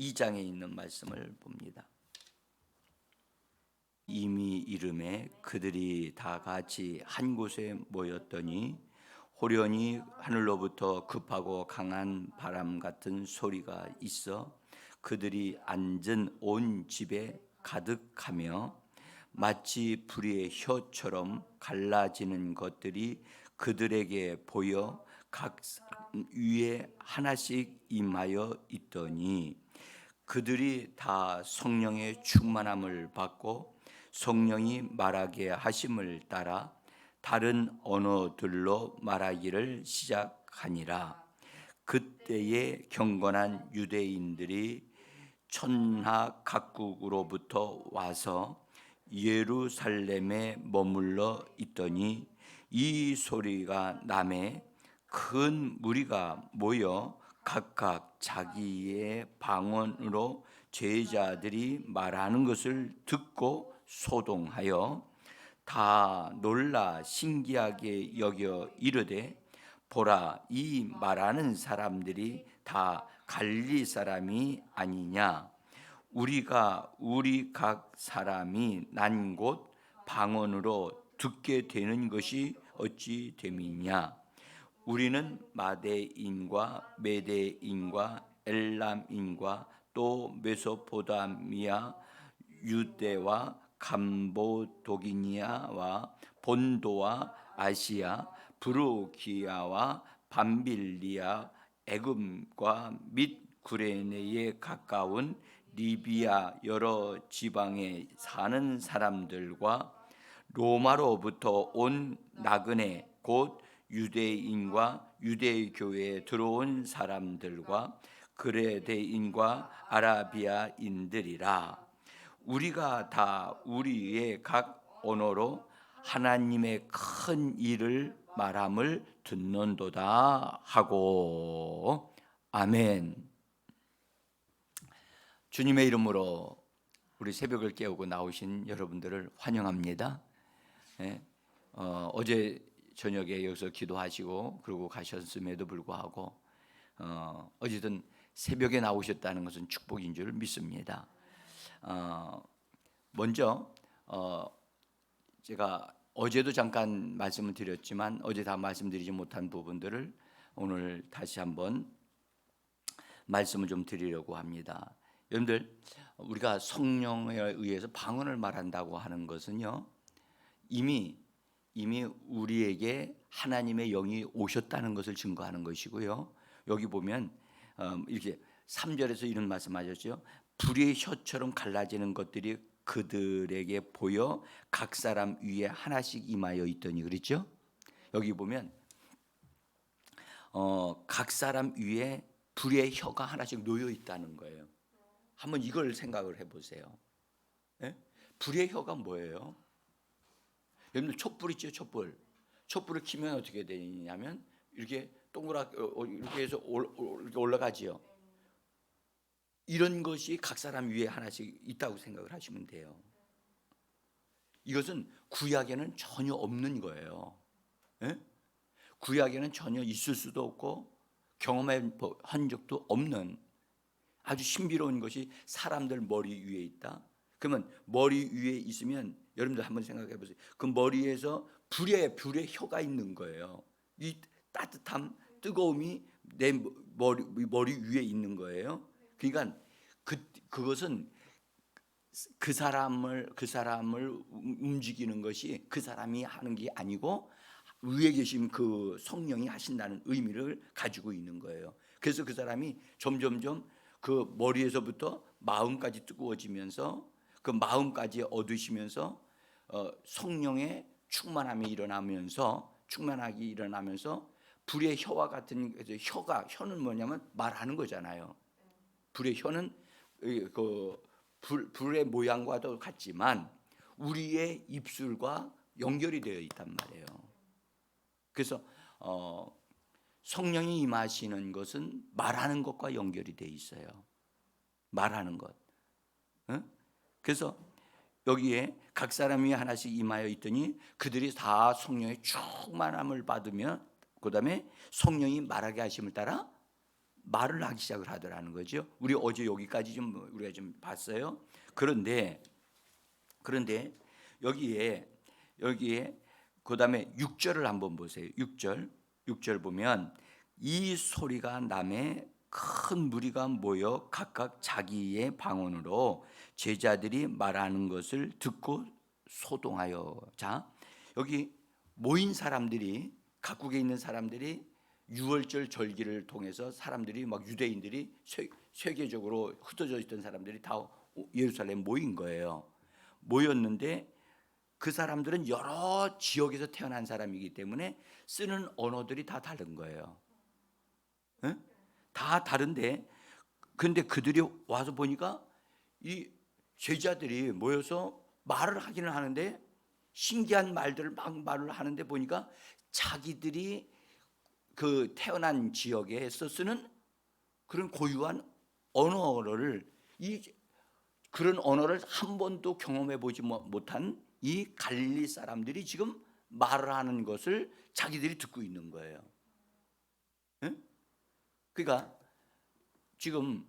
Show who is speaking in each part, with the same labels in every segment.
Speaker 1: 2장에 있는 말씀을 봅니다. 이미 이름에 그들이 다 같이 한 곳에 모였더니 호련히 하늘로부터 급하고 강한 바람 같은 소리가 있어 그들이 앉은 온 집에 가득하며 마치 불의 혀처럼 갈라지는 것들이 그들에게 보여 각 위에 하나씩 임하여 있더니 그들이 다 성령의 충만함을 받고 성령이 말하게 하심을 따라 다른 언어들로 말하기를 시작하니라. 그때에 경건한 유대인들이 천하 각국으로부터 와서 예루살렘에 머물러 있더니 이 소리가 나매 큰 무리가 모여 각각 자기의 방언으로 제자들이 말하는 것을 듣고 소동하여 다 놀라 신기하게 여겨 이르되 보라, 이 말하는 사람들이 다 갈릴리 사람이 아니냐? 우리가 우리 각 사람이 난 곳 방언으로 듣게 되는 것이 어찌 됨이냐? 우리는 마대인과 메대인과 엘람인과 또 메소포타미아, 유대와 감보도기니아와 본도와 아시아, 브루기아와 밤빌리아, 애굽과 및 구레네에 가까운 리비아 여러 지방에 사는 사람들과 로마로부터 온 나그네 곧 유대인과 유대교회에 들어온 사람들과 그레데인과 아라비아인들이라. 우리가 다 우리의 각 언어로 하나님의 큰 일을 말함을 듣는도다 하고. 아멘. 주님의 이름으로 우리 새벽을 깨우고 나오신 여러분들을 환영합니다. 어제 저녁에 여기서 기도하시고 그러고 가셨음에도 불구하고 어쨌든 새벽에 나오셨다는 것은 축복인 줄 믿습니다. 먼저 제가 어제도 잠깐 말씀을 드렸지만 어제 다 말씀드리지 못한 부분들을 오늘 다시 한번 말씀을 좀 드리려고 합니다. 여러분들, 우리가 성령에 의해서 방언을 말한다고 하는 것은요, 이미 우리에게 하나님의 영이 오셨다는 것을 증거하는 것이고요. 여기 보면 이렇게 3절에서 이런 말씀하셨죠. 불의 혀처럼 갈라지는 것들이 그들에게 보여 각 사람 위에 하나씩 임하여 있더니, 그렇죠? 여기 보면 각 사람 위에 불의 혀가 하나씩 놓여 있다는 거예요. 한번 이걸 생각을 해보세요. 예? 불의 혀가 뭐예요? 여러분들 촛불 있죠, 촛불. 촛불을 켜면 어떻게 되냐면 이렇게 동그랗게 이렇게 해서 올라가지요. 이런 것이 각 사람 위에 하나씩 있다고 생각을 하시면 돼요. 이것은 구약에는 전혀 없는 거예요. 예? 구약에는 전혀 있을 수도 없고 경험한 적도 없는 아주 신비로운 것이 사람들 머리 위에 있다. 그러면 머리 위에 있으면 여러분들 한번 생각해 보세요. 그 머리에서 불의 혀가 있는 거예요. 이 따뜻함, 뜨거움이 내 머리 위에 있는 거예요. 그러니까 그것은 그 사람을 움직이는 것이 그 사람이 하는 게 아니고 위에 계신 그 성령이 하신다는 의미를 가지고 있는 거예요. 그래서 그 사람이 점점점 그 머리에서부터 마음까지 뜨거워지면서 그 마음까지 얻으시면서 성령의 충만함이 일어나면서 불의 혀와 같은, 혀는 뭐냐면 말하는 거잖아요. 불의 혀는 그 불의 모양과도 같지만 우리의 입술과 연결이 되어 있단 말이에요. 그래서 성령이 임하시는 것은 말하는 것과 연결이 되어 있어요. 말하는 것. 그래서 여기에 각 사람이 하나씩 임하여 있더니 그들이 다 성령의 충만함을 받으며 그 다음에 성령이 말하게 하심을 따라 말을 하기 시작을 하더라는 거죠. 우리 어제 여기까지 좀 우리가 좀 봤어요. 그런데 여기에 그다음에 6절을 한번 보세요. 6절 보면 이 소리가 남에 큰 무리가 모여 각각 자기의 방언으로 제자들이 말하는 것을 듣고 소동하여. 자, 여기 모인 사람들이, 각국에 있는 사람들이 유월절 절기를 통해서 사람들이 막 유대인들이 세계적으로 흩어져 있던 사람들이 다 예루살렘 모인 거예요. 모였는데 그 사람들은 여러 지역에서 태어난 사람이기 때문에 쓰는 언어들이 다 다른 거예요. 네? 다 다른데, 근데 그들이 와서 보니까 이 제자들이 모여서 말을 하기는 하는데 신기한 말들을 막 말을 하는데 보니까 자기들이 그 태어난 지역에서 쓰는 그런 고유한 언어를, 그런 언어를 한 번도 경험해 보지 못한 이 갈릴리 사람들이 지금 말을 하는 것을 자기들이 듣고 있는 거예요. 네? 그러니까 지금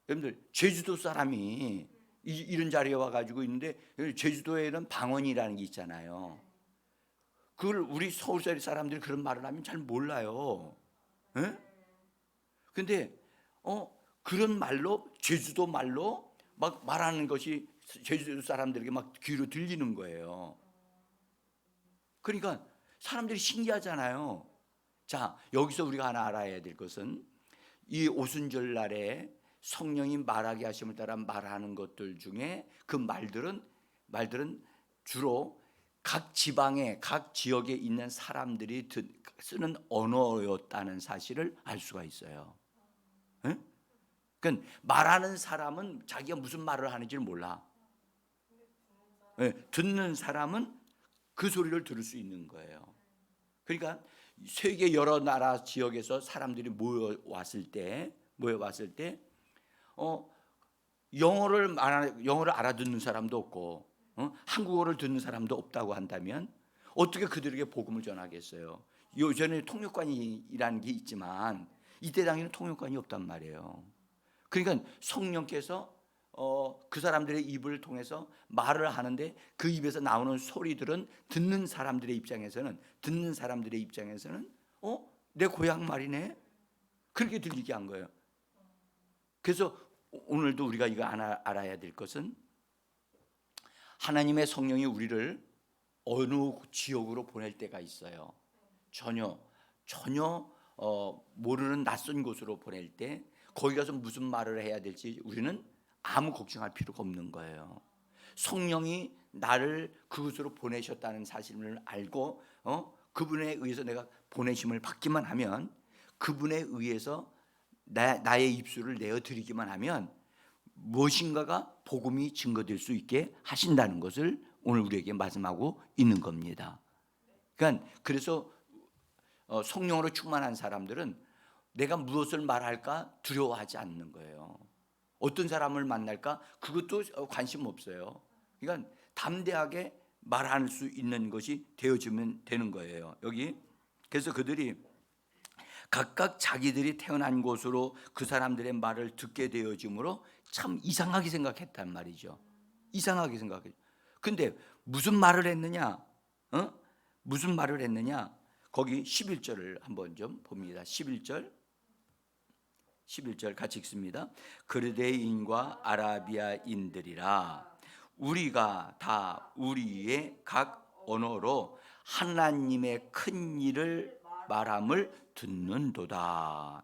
Speaker 1: 여러분들 제주도 사람이 이런 자리에 와가지고 있는데, 제주도에는 방언이라는 게 있잖아요. 그걸 우리 서울 사람들이 그런 말을 하면 잘 몰라요. 예? 근데 그런 말로, 제주도 말로 막 말하는 것이 제주도 사람들에게 막 귀로 들리는 거예요. 그러니까 사람들이 신기하잖아요. 자, 여기서 우리가 하나 알아야 될 것은 이 오순절 날에 성령이 말하게 하심을 따라 말하는 것들 중에 그 말들은 주로 각 지방에, 각 지역에 있는 사람들이 쓰는 언어였다는 사실을 알 수가 있어요. 네? 그러니까 말하는 사람은 자기가 무슨 말을 하는지를 몰라. 네, 듣는 사람은 그 소리를 들을 수 있는 거예요. 그러니까 세계 여러 나라 지역에서 사람들이 모여왔을 때 영어를 알아듣는 사람도 없고 한국어를 듣는 사람도 없다고 한다면 어떻게 그들에게 복음을 전하겠어요? 요전에 통역관이라는 게 있지만 이때 당시에는 통역관이 없단 말이에요. 그러니까 성령께서 그 사람들의 입을 통해서 말을 하는데 그 입에서 나오는 소리들은 듣는 사람들의 입장에서는 내 고향 말이네, 그렇게 들리게 한 거예요. 그래서 오늘도 우리가 이거 알아야 될 것은 하나님의 성령이 우리를 어느 지역으로 보낼 때가 있어요. 전혀 모르는 낯선 곳으로 보낼 때 거기 가서 무슨 말을 해야 될지 우리는 아무 걱정할 필요가 없는 거예요. 성령이 나를 그곳으로 보내셨다는 사실을 알고 그분에 의해서 내가 보내심을 받기만 하면, 그분에 의해서 나의 입술을 내어드리기만 하면 무엇인가가 복음이 증거될 수 있게 하신다는 것을 오늘 우리에게 말씀하고 있는 겁니다. 그러니까 그래서 성령으로 충만한 사람들은 내가 무엇을 말할까 두려워하지 않는 거예요. 어떤 사람을 만날까 그것도 관심 없어요. 그러니까 담대하게 말할 수 있는 것이 되어지면 되는 거예요. 여기 그래서 그들이 각각 자기들이 태어난 곳으로 그 사람들의 말을 듣게 되어지므로 참 이상하게 생각했단 말이죠. 이상하게 생각했죠. 근데 무슨 말을 했느냐? 무슨 말을 했느냐? 거기 11절을 한번 좀 봅니다. 11절 같이 읽습니다. 그르데인과 아라비아인들이라 우리가 다 우리의 각 언어로 하나님의 큰 일을 말함을 듣는도다.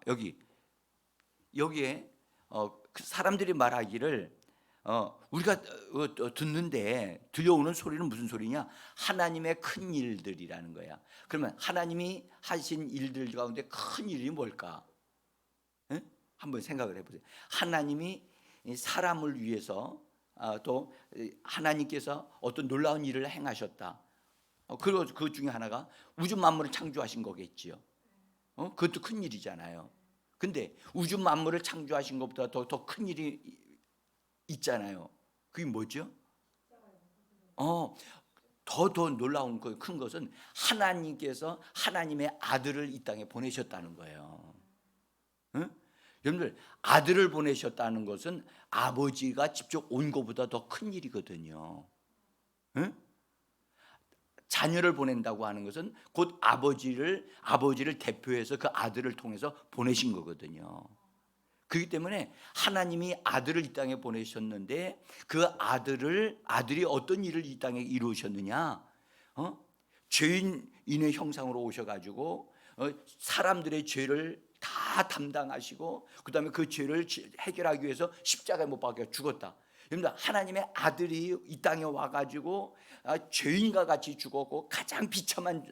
Speaker 1: 여기에 그 사람들이 말하기를 우리가 듣는데 들려오는 소리는 무슨 소리냐? 하나님의 큰 일들이라는 거야. 그러면 하나님이 하신 일들 가운데 큰 일이 뭘까? 에? 한번 생각을 해보세요. 하나님이 사람을 위해서 또 하나님께서 어떤 놀라운 일을 행하셨다. 그리고 그 중에 하나가 우주 만물을 창조하신 거겠지요. 그것도 큰 일이잖아요. 근데 우주 만물을 창조하신 것보다 더 큰 일이 있잖아요. 그게 뭐죠? 더 놀라운 큰 것은 하나님께서 하나님의 아들을 이 땅에 보내셨다는 거예요. 응? 여러분들 아들을 보내셨다는 것은 아버지가 직접 온 것보다 더 큰 일이거든요. 응? 자녀를 보낸다고 하는 것은 곧 아버지를 대표해서 그 아들을 통해서 보내신 거거든요. 그렇기 때문에 하나님이 아들을 이 땅에 보내셨는데 그 아들이 어떤 일을 이 땅에 이루셨느냐? 죄인의 형상으로 오셔가지고 사람들의 죄를 다 담당하시고 그 다음에 그 죄를 해결하기 위해서 십자가에 못 박혀 죽었다. 여러분들 하나님의 아들이 이 땅에 와가지고 죄인과 같이 죽었고 가장 비참한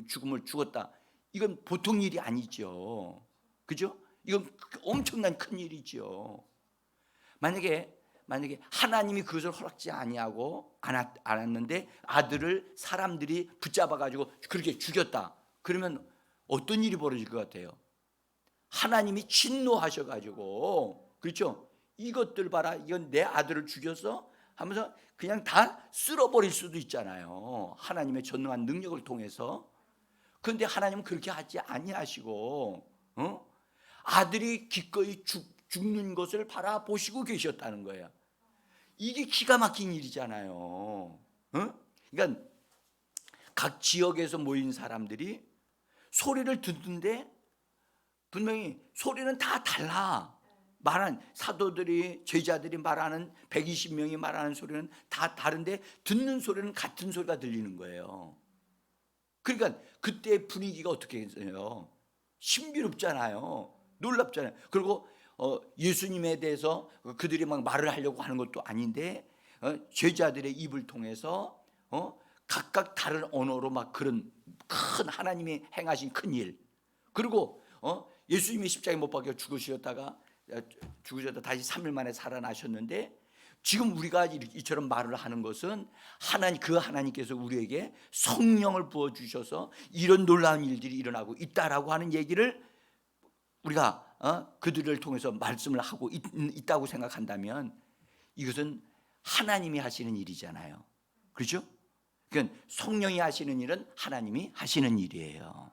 Speaker 1: 죽음을 죽었다. 이건 보통 일이 아니죠. 그죠? 이건 엄청난 큰 일이죠. 만약에 하나님이 그것을 허락지 아니하고 않았는데 아들을 사람들이 붙잡아 가지고 그렇게 죽였다. 그러면 어떤 일이 벌어질 것 같아요? 하나님이 진노하셔 가지고, 그렇죠? 이것들 봐라, 이건 내 아들을 죽였어 하면서 그냥 다 쓸어버릴 수도 있잖아요. 하나님의 전능한 능력을 통해서. 그런데 하나님은 그렇게 하지 아니하시고 아들이 기꺼이 죽는 것을 바라보시고 계셨다는 거예요. 이게 기가 막힌 일이잖아요. 그러니까 각 지역에서 모인 사람들이 소리를 듣는데 분명히 소리는 다 달라. 말한 사도들이 제자들이 말하는 120명이 말하는 소리는 다 다른데 듣는 소리는 같은 소리가 들리는 거예요. 그러니까 그때 분위기가 어떻게 해요? 신비롭잖아요. 놀랍잖아요. 그리고 예수님에 대해서 그들이 막 말을 하려고 하는 것도 아닌데 제자들의 입을 통해서 각각 다른 언어로 막 그런 큰 하나님이 행하신 큰 일, 그리고 예수님이 십자가에 못 박혀 죽으셨다 다시 3일 만에 살아나셨는데 지금 우리가 이처럼 말을 하는 것은 그 하나님께서 우리에게 성령을 부어주셔서 이런 놀라운 일들이 일어나고 있다라고 하는 얘기를 우리가 그들을 통해서 말씀을 하고 있다고 생각한다면 이것은 하나님이 하시는 일이잖아요. 그렇죠? 그러니까 성령이 하시는 일은 하나님이 하시는 일이에요.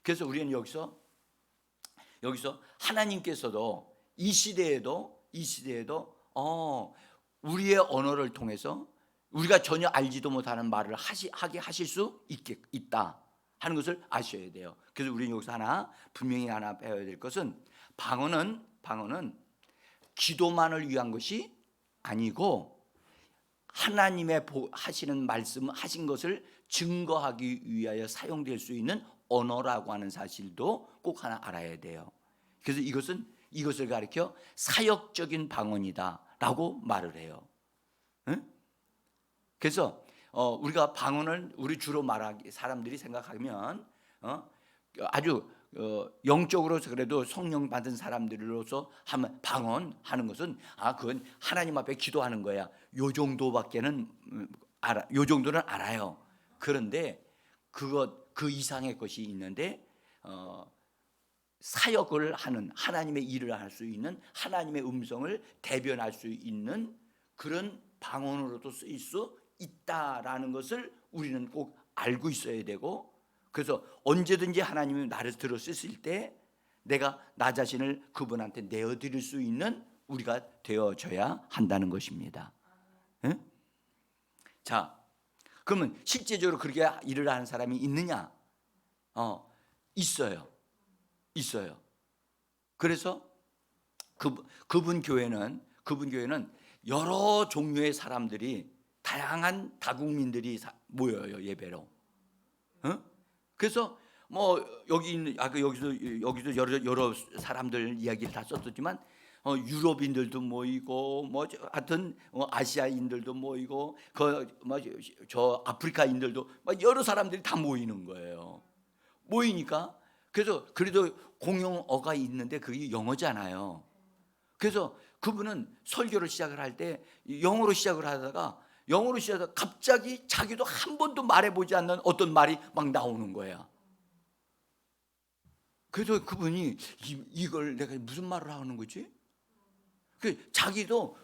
Speaker 1: 그래서 우리는 여기서 하나님께서도 이 시대에도 우리의 언어를 통해서 우리가 전혀 알지도 못하는 말을 하게 하실 수 있다 하는 것을 아셔야 돼요. 그래서 우리는 여기서 분명히 배워야 될 것은 방언은 기도만을 위한 것이 아니고 하나님의 하시는 말씀 하신 것을 증거하기 위하여 사용될 수 있는 언어라고 하는 사실도 꼭 하나 알아야 돼요. 그래서 이것을 가리켜 사역적인 방언이다라고 말을 해요. 그래서 우리가 방언을 우리 주로 말하기 사람들이 생각하면 아주 영적으로 그래도 성령 받은 사람들로서 하면 방언하는 것은 그건 하나님 앞에 기도하는 거야. 요 정도밖에는 요 정도는 알아요. 그런데 그 이상의 것이 있는데 사역을 하는 하나님의 일을 할 수 있는 하나님의 음성을 대변할 수 있는 그런 방언으로도 쓰일 수 있다라는 것을 우리는 꼭 알고 있어야 되고, 그래서 언제든지 하나님이 나를 들어 쓰실 때 내가 나 자신을 그분한테 내어드릴 수 있는 우리가 되어져야 한다는 것입니다. 응? 자, 그러면 실제적으로 그렇게 일을 하는 사람이 있느냐? 있어요. 그래서 그분 교회는 여러 종류의 사람들이, 다양한 다국민들이 모여요, 예배로. 그래서 뭐 여기도 여러 사람들 이야기를 다 썼지만 유럽인들도 모이고 뭐 하여튼 아시아인들도 모이고 저 아프리카인들도 막 여러 사람들이 다 모이는 거예요. 모이니까 그래서 그래도 공용어가 있는데 그게 영어잖아요. 그래서 그분은 설교를 시작을 할 때 영어로 시작을 하다가 갑자기 자기도 한 번도 말해보지 않는 어떤 말이 막 나오는 거야. 그래서 그분이 이걸 내가 무슨 말을 하는 거지? 자기도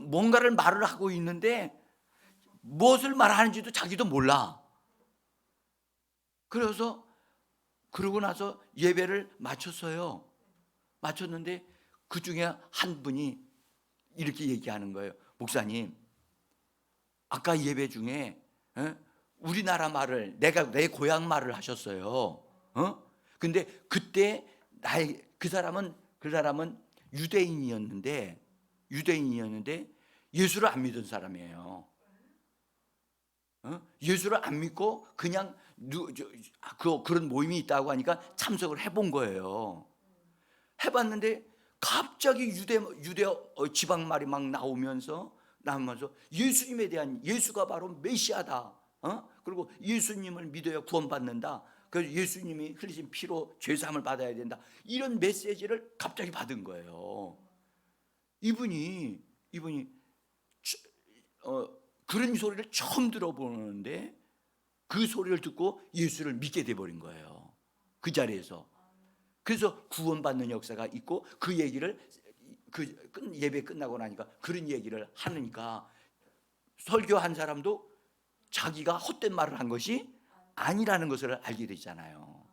Speaker 1: 뭔가를 말을 하고 있는데 무엇을 말하는지도 자기도 몰라. 그래서 그러고 나서 예배를 마쳤어요. 마쳤는데 그 중에 한 분이 이렇게 얘기하는 거예요. 목사님, 아까 예배 중에 우리나라 말을 내 고향 말을 하셨어요. 근데 그때 그 사람은 유대인이었는데 예수를 안 믿은 사람이에요. 예수를 안 믿고 그냥 그런 모임이 있다고 하니까 참석을 해본 거예요. 해봤는데 갑자기 유대 지방 말이 막 나오면서 예수님에 대한, 예수가 바로 메시아다. 그리고 예수님을 믿어야 구원받는다. 그래서 예수님이 흘리신 피로 죄사함을 받아야 된다. 이런 메시지를 갑자기 받은 거예요. 이분이 그런 소리를 처음 들어보는데 그 소리를 듣고 예수를 믿게 돼버린 거예요. 그 자리에서. 그래서 구원받는 역사가 있고, 그 얘기를 예배 끝나고 나니까 그런 얘기를 하니까 설교한 사람도 자기가 헛된 말을 한 것이 아니라는 것을 알게 되잖아요.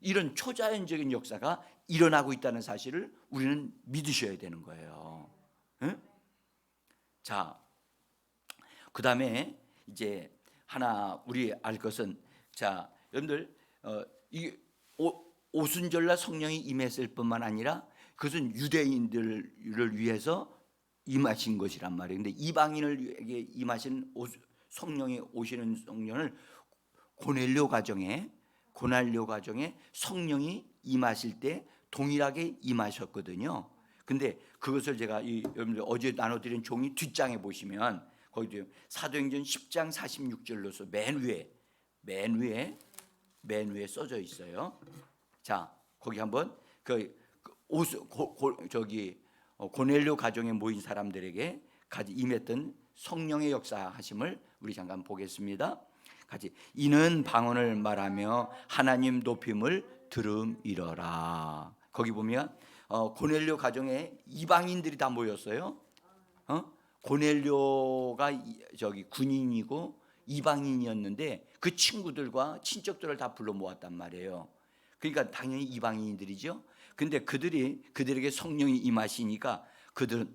Speaker 1: 이런 초자연적인 역사가 일어나고 있다는 사실을 우리는 믿으셔야 되는 거예요. 자, 그 다음에 이제 하나 우리 알 것은, 자, 여러분들 이 오순절날 성령이 임했을 뿐만 아니라 그것은 유대인들을 위해서 임하신 것이란 말이에요. 근데 이방인에게 임하신 성령이 오시는 성령을 고넬료 가정에 성령이 임하실 때 동일하게 임하셨거든요. 근데 그것을 제가 여러분들 어제 나눠드린 종이 뒷장에 보시면 거기도 사도행전 10장 46절로서 맨 위에 써져 있어요. 자, 거기 한번 고넬료 가정에 모인 사람들에게 임했던 성령의 역사하심을 우리 잠깐 보겠습니다. 같이. 이는 방언을 말하며 하나님 높임을 들음이러라. 거기 보면 고넬료 가정에 이방인들이 다 모였어요. 고넬료가 군인이고 이방인이었는데 그 친구들과 친척들을 다 불러 모았단 말이에요. 그러니까 당연히 이방인들이죠. 근데 그들에게 성령이 임하시니까 그들은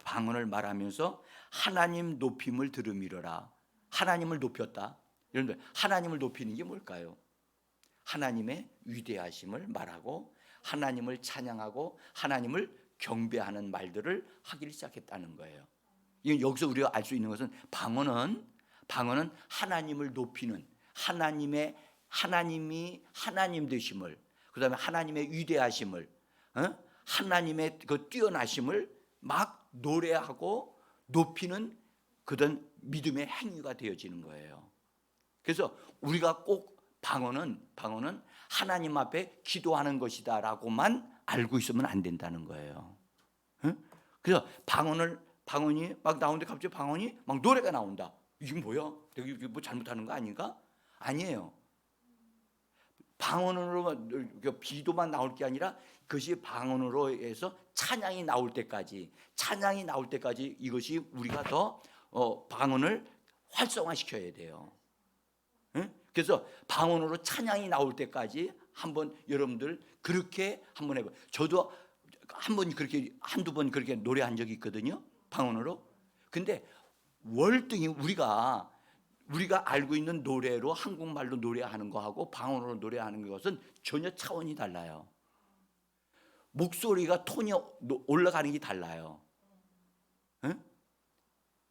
Speaker 1: 방언을 말하면서 하나님 높임을 들음이러라. 하나님을 높였다. 여러분들, 하나님을 높이는 게 뭘까요? 하나님의 위대하심을 말하고 하나님을 찬양하고 하나님을 경배하는 말들을 하기 시작했다는 거예요. 여기서 우리가 알 수 있는 것은 방언은 하나님을 높이는, 하나님이 하나님 되심을, 그다음에 하나님의 위대하심을, 하나님의 그 뛰어나심을 막 노래하고 높이는 그런 믿음의 행위가 되어지는 거예요. 그래서 우리가 꼭 방언은 하나님 앞에 기도하는 것이다라고만 알고 있으면 안 된다는 거예요. 그래서 방언이 막 나오는데 갑자기 방언이 막 노래가 나온다. 이게 뭐야? 내가 뭐 잘못하는 거 아닌가? 아니에요. 방언으로 기도만 나올 게 아니라 그것이 방언으로 해서 찬양이 나올 때까지 이것이 우리가 더 방언을 활성화시켜야 돼요. 그래서 방언으로 찬양이 나올 때까지 한번 여러분들 그렇게 한번 해봐요. 저도 한두 번 그렇게 노래한 적이 있거든요, 방언으로. 근데 월등히 우리가 알고 있는 노래로 한국말로 노래하는 거하고 방언으로 노래하는 것은 전혀 차원이 달라요. 목소리가 톤이 올라가는 게 달라요.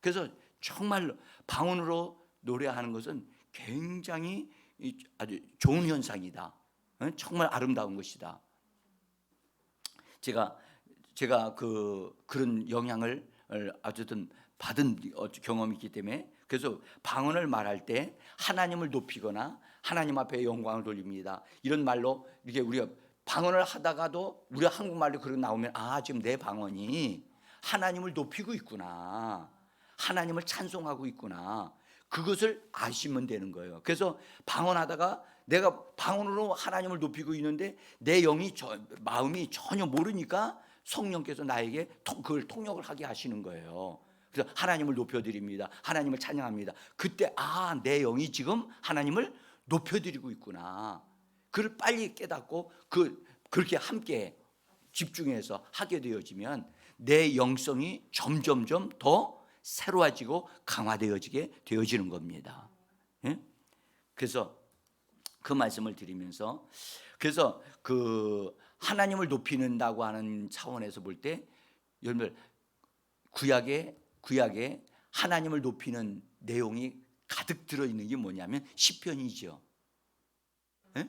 Speaker 1: 그래서 정말로 방언으로 노래하는 것은 굉장히 아주 좋은 현상이다. 정말 아름다운 것이다. 제가 그런 영향을 어쨌든 받은 경험이 있기 때문에, 그래서 방언을 말할 때 하나님을 높이거나 하나님 앞에 영광을 돌립니다, 이런 말로 이렇게 우리가 방언을 하다가도 우리가 한국말로 그렇게 나오면 지금 내 방언이 하나님을 높이고 있구나, 하나님을 찬송하고 있구나, 그것을 아시면 되는 거예요. 그래서 방언하다가 내가 방언으로 하나님을 높이고 있는데 내 마음이 전혀 모르니까 성령께서 나에게 그걸 통역을 하게 하시는 거예요. 그래서 하나님을 높여드립니다, 하나님을 찬양합니다. 그때 내 영이 지금 하나님을 높여드리고 있구나. 그걸 빨리 깨닫고 그렇게 함께 집중해서 하게 되어지면 내 영성이 점점점 더 새로워지고 강화되어지게 되어지는 겁니다. 예? 그래서 그 말씀을 드리면서, 그래서 그 하나님을 높이는다고 하는 차원에서 볼 때 여러분들 구약에 하나님을 높이는 내용이 가득 들어 있는 게 뭐냐면 시편이죠. 예?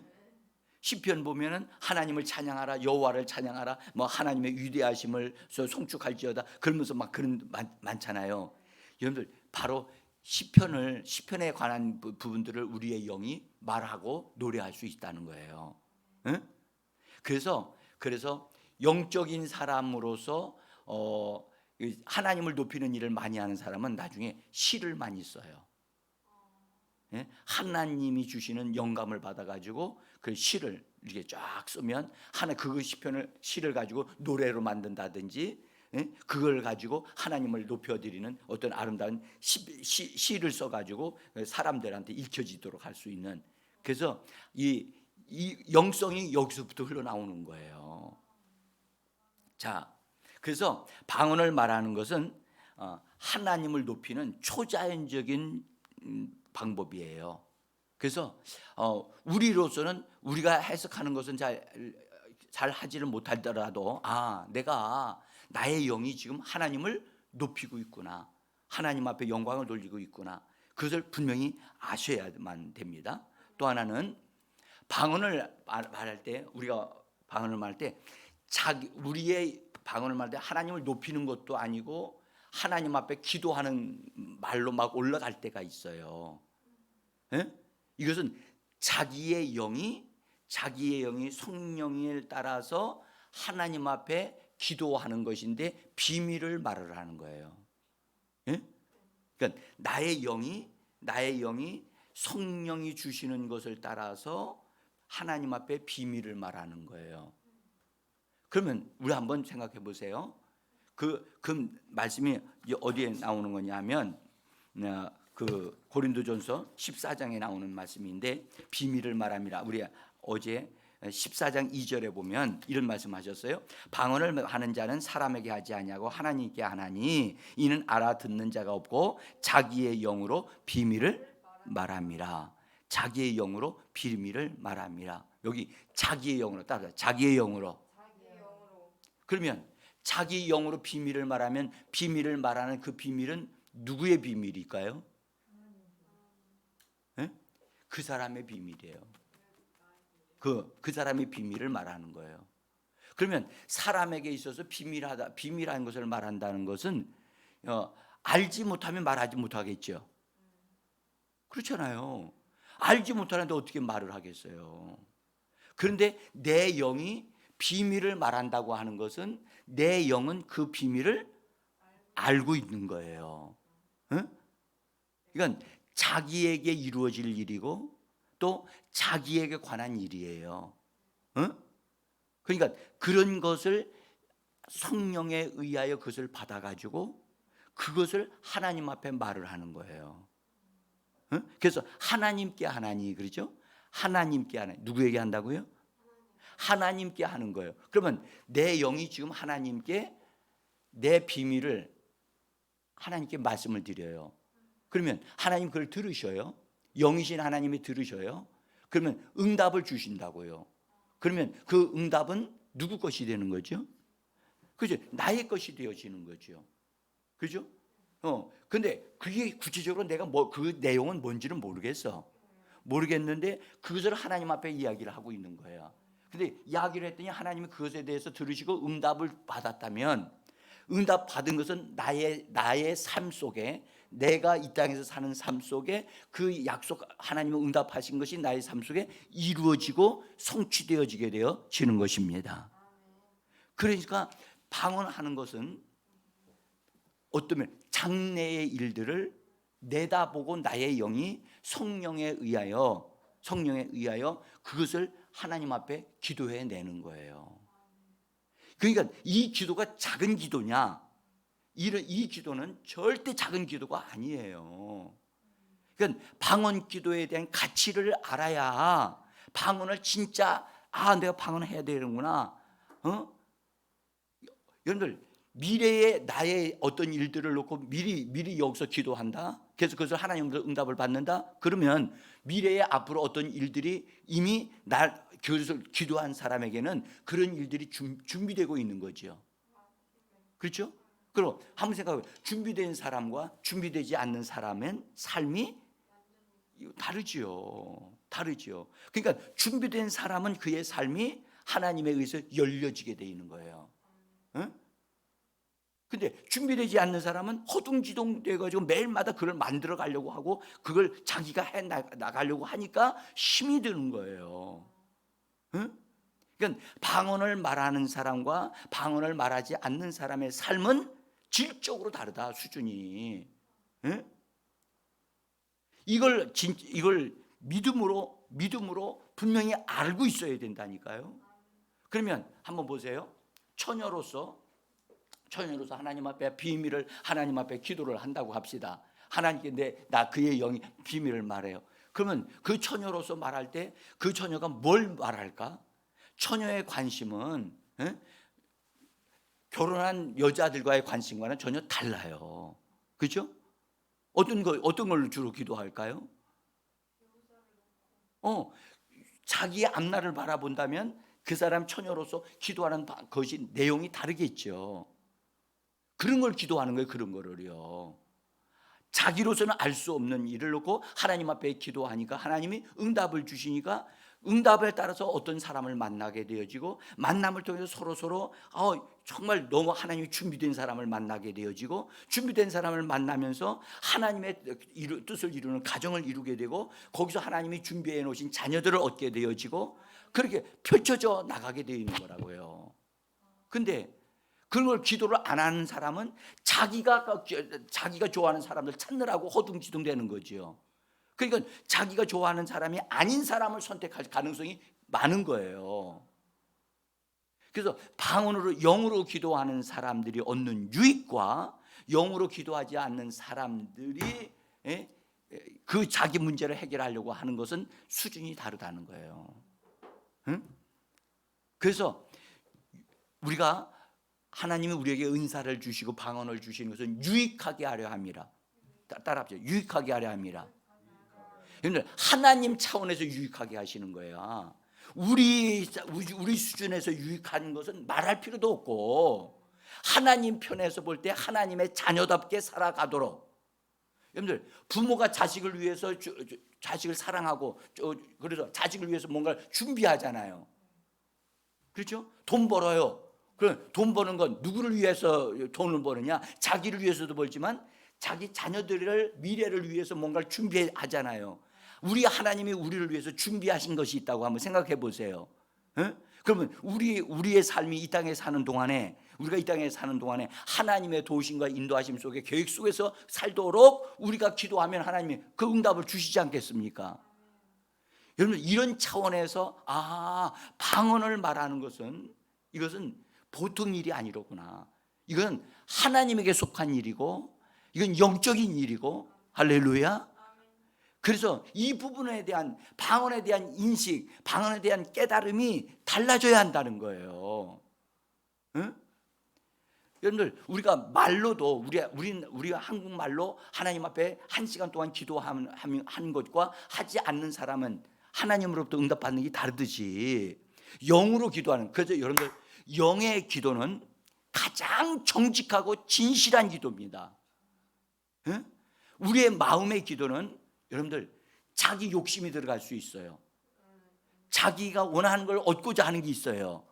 Speaker 1: 시편 보면은 하나님을 찬양하라, 여호와를 찬양하라, 뭐 하나님의 위대하심을 송축할지어다, 그러면서 막 그런 많잖아요. 여러분들 바로 시편에 관한 부분들을 우리의 영이 말하고 노래할 수 있다는 거예요. 예? 그래서 영적인 사람으로서 하나님을 높이는 일을 많이 하는 사람은 나중에 시를 많이 써요. 예? 하나님이 주시는 영감을 받아가지고 그 시를 이렇게 쫙 쓰면 그 시를 가지고 노래로 만든다든지, 예? 그걸 가지고 하나님을 높여드리는 어떤 아름다운 시를 써가지고 사람들한테 읽혀지도록 할 수 있는, 그래서 이 영성이 여기서부터 흘러나오는 거예요. 자, 그래서 방언을 말하는 것은 하나님을 높이는 초자연적인 방법이에요. 그래서 우리로서는 우리가 해석하는 것은 잘 하지를 못하더라도, 내가 나의 영이 지금 하나님을 높이고 있구나, 하나님 앞에 영광을 돌리고 있구나, 그것을 분명히 아셔야만 됩니다. 또 하나는 방언을 말할 때, 우리가 방언을 말할 때 우리의 방언을 말할 때 하나님을 높이는 것도 아니고 하나님 앞에 기도하는 말로 막 올라갈 때가 있어요. 예? 이것은 자기의 영이 성령을 따라서 하나님 앞에 기도하는 것인데 비밀을 말을 하는 거예요. 예? 그러니까 나의 영이 성령이 주시는 것을 따라서 하나님 앞에 비밀을 말하는 거예요. 그러면 우리 한번 생각해 보세요. 그 말씀이 어디에 나오는 거냐면 그 고린도전서 14장에 나오는 말씀인데, 비밀을 말함이라. 우리 어제 14장 2절에 보면 이런 말씀하셨어요. 방언을 하는 자는 사람에게 하지 아니하고 하나님께 하나니 이는 알아듣는 자가 없고 자기의 영으로 비밀을 말함이라. 자기의 영으로 비밀을 말함이라. 여기 자기의 영으로 따라, 자기의 영으로. 그러면 자기 영으로 비밀을 말하면 비밀을 말하는 그 비밀은 누구의 비밀일까요? 네? 그 사람의 비밀이에요. 그 사람의 비밀을 말하는 거예요. 그러면 사람에게 있어서 비밀한 것을 말한다는 것은 알지 못하면 말하지 못하겠죠. 그렇잖아요. 알지 못하는데 어떻게 말을 하겠어요. 그런데 내 영이 비밀을 말한다고 하는 것은 내 영은 그 비밀을 알고 있는 거예요. 응? 이건 자기에게 이루어질 일이고 또 자기에게 관한 일이에요. 응? 그러니까 그런 것을 성령에 의하여 그것을 받아가지고 그것을 하나님 앞에 말을 하는 거예요. 응? 그래서 하나님께 하나니, 그렇죠? 하나님께 하나니. 누구에게 한다고요? 하나님께 하는 거예요. 그러면 내 영이 지금 하나님께 내 비밀을 하나님께 말씀을 드려요. 그러면 하나님 그걸 들으셔요. 영이신 하나님이 들으셔요. 그러면 응답을 주신다고요. 그러면 그 응답은 누구 것이 되는 거죠? 그죠? 나의 것이 되어지는 거죠. 그죠? 근데 그게 구체적으로 내가 그 내용은 뭔지는 모르겠는데 그것을 하나님 앞에 이야기를 하고 있는 거예요. 근데 이야기를 했더니 하나님이 그것에 대해서 들으시고 응답을 받았다면, 응답 받은 것은 나의 삶 속에, 내가 이 땅에서 사는 삶 속에 그 약속, 하나님이 응답하신 것이 나의 삶 속에 이루어지고 성취되어지게 되어지는 것입니다. 그러니까 방언하는 것은 어쩌면 장래의 일들을 내다보고 나의 영이 성령에 의하여 그것을 하나님 앞에 기도해 내는 거예요. 그러니까 이 기도가 작은 기도냐? 이 기도는 절대 작은 기도가 아니에요. 그러니까 방언 기도에 대한 가치를 알아야 방언을 진짜 내가 방언해야 되는구나. 여러분들 미래의 나의 어떤 일들을 놓고 미리 여기서 기도한다. 그래서 그것을 하나님으로부터 응답을 받는다. 그러면 미래에 앞으로 어떤 일들이 이미 그것을 기도한 사람에게는 그런 일들이 준비되고 있는 거죠. 그렇죠? 그럼 한번 생각해 보세요. 준비된 사람과 준비되지 않는 사람은 삶이 다르지요. 그러니까 준비된 사람은 그의 삶이 하나님에 의해서 열려지게 돼 있는 거예요. 근데 준비되지 않는 사람은 허둥지둥 돼가지고 매일마다 그걸 만들어 가려고 하고 그걸 자기가 해 나가려고 하니까 힘이 드는 거예요. 그러니까 방언을 말하는 사람과 방언을 말하지 않는 사람의 삶은 질적으로 다르다, 수준이. 이걸 믿음으로 분명히 알고 있어야 된다니까요. 그러면 한번 보세요. 처녀로서 하나님 앞에 비밀을 하나님 앞에 기도를 한다고 합시다. 하나님께 나 그의 영이 비밀을 말해요. 그러면 그 처녀로서 말할 때 그 처녀가 뭘 말할까? 처녀의 관심은 결혼한 여자들과의 관심과는 전혀 달라요. 그렇죠? 어떤 걸 주로 기도할까요? 자기의 앞날을 바라본다면 그 사람 처녀로서 기도하는 것이 내용이 다르겠죠. 그런 걸 기도하는 거예요. 그런 거를요. 자기로서는 알 수 없는 일을 놓고 하나님 앞에 기도하니까 하나님이 응답을 주시니까 응답에 따라서 어떤 사람을 만나게 되어지고 만남을 통해서 서로 정말 너무 하나님이 준비된 사람을 만나게 되어지고 준비된 사람을 만나면서 하나님의 뜻을 이루는 가정을 이루게 되고 거기서 하나님이 준비해 놓으신 자녀들을 얻게 되어지고 그렇게 펼쳐져 나가게 되어 있는 거라고요. 근데 그런 걸 기도를 안 하는 사람은 자기가 좋아하는 사람들 찾느라고 허둥지둥 되는 거죠. 그러니까 자기가 좋아하는 사람이 아닌 사람을 선택할 가능성이 많은 거예요. 그래서 방언으로 영으로 기도하는 사람들이 얻는 유익과 영으로 기도하지 않는 사람들이 그 자기 문제를 해결하려고 하는 것은 수준이 다르다는 거예요. 그래서 우리가 하나님이 우리에게 은사를 주시고 방언을 주시는 것은 유익하게 하려 함이라. 따라합시다. 유익하게 하려 함이라. 하나님 차원에서 유익하게 하시는 거예요. 우리 수준에서 유익한 것은 말할 필요도 없고 하나님 편에서 볼 때 하나님의 자녀답게 살아가도록. 여러분들 부모가 자식을 위해서 자식을 사랑하고 그래서 자식을 위해서 뭔가를 준비하잖아요. 그렇죠? 돈 벌어요. 그럼 돈 버는 건 누구를 위해서 돈을 버느냐? 자기를 위해서도 벌지만 자기 자녀들을 미래를 위해서 뭔가를 준비하잖아요. 우리 하나님이 우리를 위해서 준비하신 것이 있다고 한번 생각해 보세요. 그러면 우리의 삶이 이 땅에 사는 동안에 우리가 이 땅에 사는 동안에 하나님의 도우심과 인도하심 속에 계획 속에서 살도록 우리가 기도하면 하나님이 그 응답을 주시지 않겠습니까? 여러분 이런 차원에서 방언을 말하는 것은 이것은 보통 일이 아니로구나. 이건 하나님에게 속한 일이고 이건 영적인 일이고 할렐루야. 그래서 이 부분에 대한 방언에 대한 인식, 방언에 대한 깨달음이 달라져야 한다는 거예요. 여러분들 우리가 말로도 우리가 한국말로 하나님 앞에 1시간 동안 기도한 것과 하지 않는 사람은 하나님으로부터 응답받는 게 다르듯이 영으로 기도하는, 그래서 여러분들 영의 기도는 가장 정직하고 진실한 기도입니다. 우리의 마음의 기도는 여러분들 자기 욕심이 들어갈 수 있어요. 자기가 원하는 걸 얻고자 하는 게 있어요.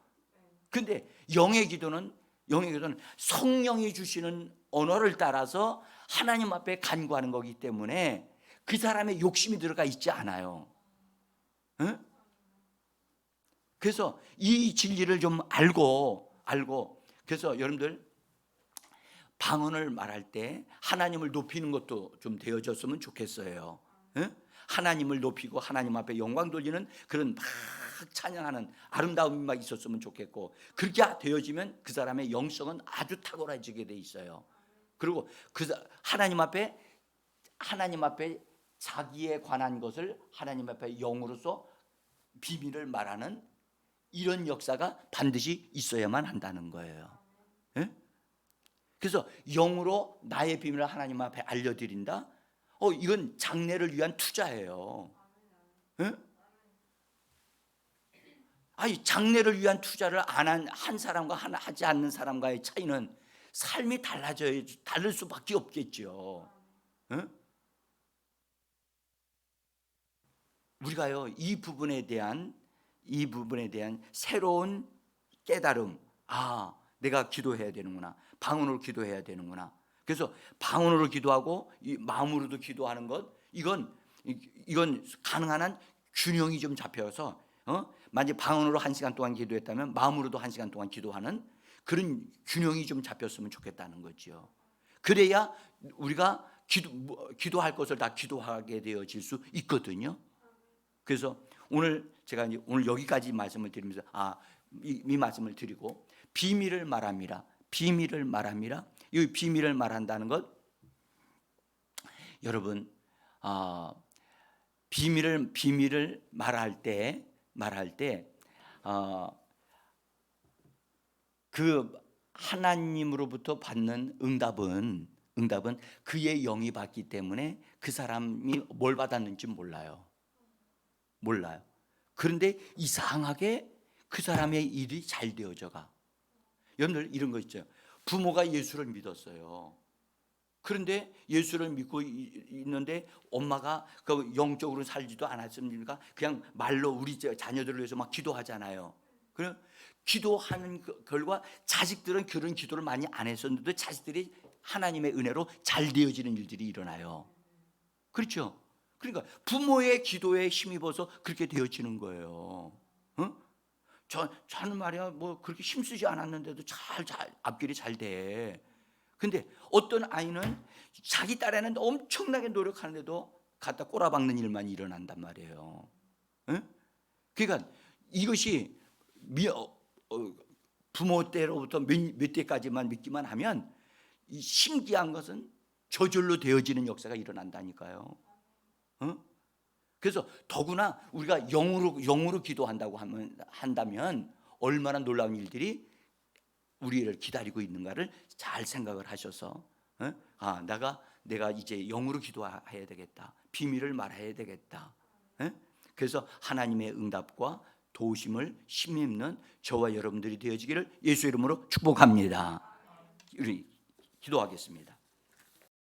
Speaker 1: 근데 영의 기도는 성령이 주시는 언어를 따라서 하나님 앞에 간구하는 거기 때문에 그 사람의 욕심이 들어가 있지 않아요. 그래서 이 진리를 좀 알고 그래서 여러분들 방언을 말할 때 하나님을 높이는 것도 좀 되어졌으면 좋겠어요. 하나님을 높이고 하나님 앞에 영광 돌리는 그런 막 찬양하는 아름다움이 막 있었으면 좋겠고, 그렇게 되어지면 그 사람의 영성은 아주 탁월해지게 돼 있어요. 그리고 하나님 앞에 자기에 관한 것을 하나님 앞에 영으로서 비밀을 말하는 이런 역사가 반드시 있어야만 한다는 거예요. 예? 그래서 영으로 나의 비밀을 하나님 앞에 알려드린다. 이건 장래를 위한 투자예요. 예? 아니, 장래를 위한 투자를 안 한 사람과 하지 않는 사람과의 차이는 삶이 다를 수밖에 없겠죠. 예? 우리가요, 이 부분에 대한 새로운 깨달음, 내가 기도해야 되는구나, 방언으로 기도해야 되는구나. 그래서 방언으로 기도하고 이 마음으로도 기도하는 것, 이건 가능한 한 균형이 좀 잡혀서, 만약 방언으로 1시간 동안 기도했다면 마음으로도 1시간 동안 기도하는 그런 균형이 좀 잡혔으면 좋겠다는 거죠. 그래야 우리가 기도할 것을 다 기도하게 되어질 수 있거든요. 그래서 제가 오늘 여기까지 말씀을 드리면서 이 말씀을 드리고, 비밀을 말함이라. 이 비밀을 말한다는 것, 여러분, 비밀을 말할 때 그 하나님으로부터 받는 응답은 그의 영이 받기 때문에 그 사람이 뭘 받았는지 몰라요. 그런데 이상하게 그 사람의 일이 잘 되어져 가. 여러분들 이런 거 있죠. 부모가 예수를 믿었어요. 그런데 예수를 믿고 있는데 엄마가 영적으로 살지도 않았습니까? 그냥 말로 우리 자녀들을 위해서 막 기도하잖아요. 그래 기도하는 결과 자식들은 그런 기도를 많이 안 했었는데 자식들이 하나님의 은혜로 잘 되어지는 일들이 일어나요. 그렇죠? 그러니까 부모의 기도에 힘입어서 그렇게 되어지는 거예요. 저는 말이야 뭐 그렇게 힘쓰지 않았는데도 앞길이 잘 돼. 근데 어떤 아이는 자기 딸애는 엄청나게 노력하는데도 갖다 꼬라박는 일만 일어난단 말이에요. 그러니까 이것이 부모 때로부터 몇 대까지만 믿기만 하면 이 신기한 것은 저절로 되어지는 역사가 일어난다니까요. 그래서 더구나 우리가 영으로 기도한다고 한다면 얼마나 놀라운 일들이 우리를 기다리고 있는가를 잘 생각을 하셔서 내가 이제 영으로 기도해야 되겠다, 비밀을 말해야 되겠다. 그래서 하나님의 응답과 도우심을 힘입는 저와 여러분들이 되어지기를 예수 이름으로 축복합니다. 우리 기도하겠습니다.